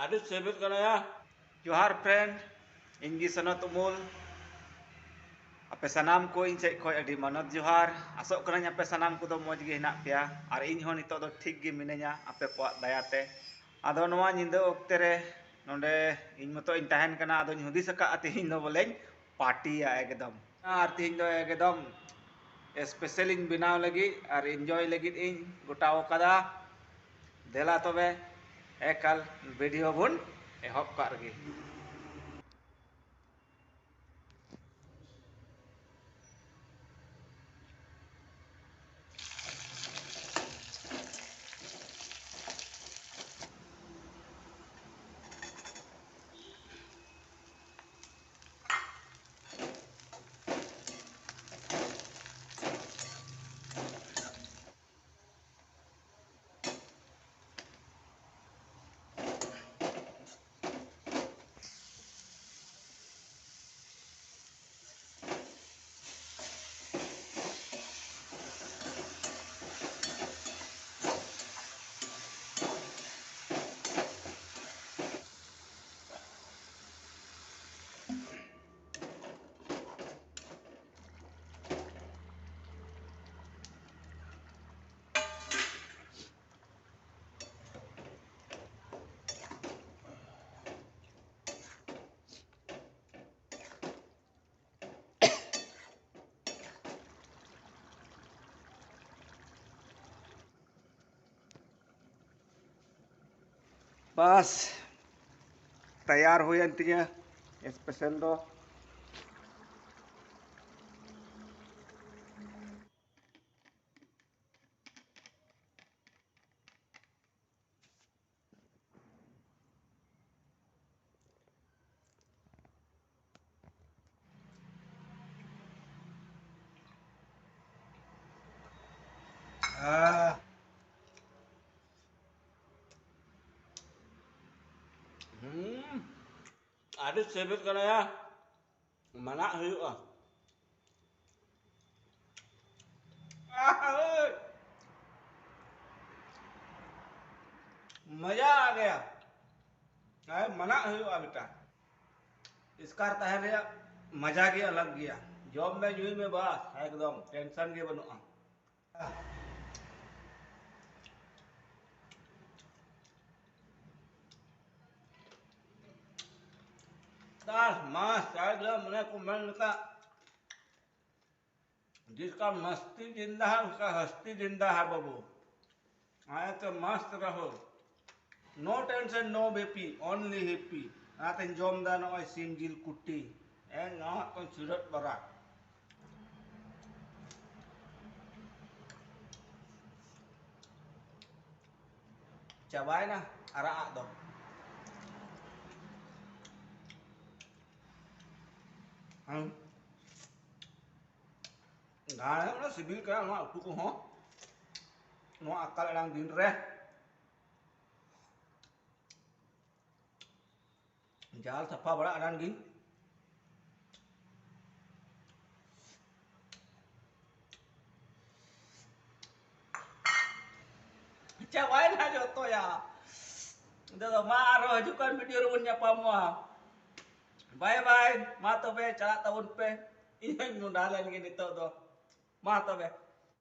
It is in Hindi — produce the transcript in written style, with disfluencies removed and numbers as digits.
Ada sebut kana ya. Johar friend, inggi sanat umul. Ape sanam ko इन सेज खय अडी मानत जोहार आसोग कनाኝ ape sanam को मौज गे हेना पेया और इन हो नितो दो ठीक गे मिनेñा ape को दयाते आदो नोवा निंदा ओक्ते रे नोंडे इन मतो इन तहन कना आदो हुदिस का तिहिन दो बोलेñ पार्टिया एकदम और तिहिन दो एकदम स्पेशल इन बनाव लगी और एंजॉय लगी इन गोटाव कदा देला तबे एकाल वीडियो बुन एहब का रगे बस तैयार हुई तीन स्पेशल दो ada sebut kana ya mana huyuga मजा आ गया मना हुआ बेटा इसका तहन मजा के अलग गया जॉब में जुई में बस एकदम टेंशन के बनुआ दास मस्त एकदम मैंने को मन का जिसका मस्ती जिंदा है उसका हस्ती जिंदा है बाबू आए तो मस्त रहो नो टेंशन नो बेपी ओनली हैप्पी आते जॉम दा नय सिम जिल कुट्टी ए ना तो सुरत बरा चाबाय ना अरा दो हम गाने ना सिबिल का ना उतु को हो no akal lang din re जाल सफा बड़ा अडान गिन चाबाय ना जो तो या दो मारो हजुkan video run nya pamwa bye bye ma to be chala tahun pe ini nundalan gini to do ma to be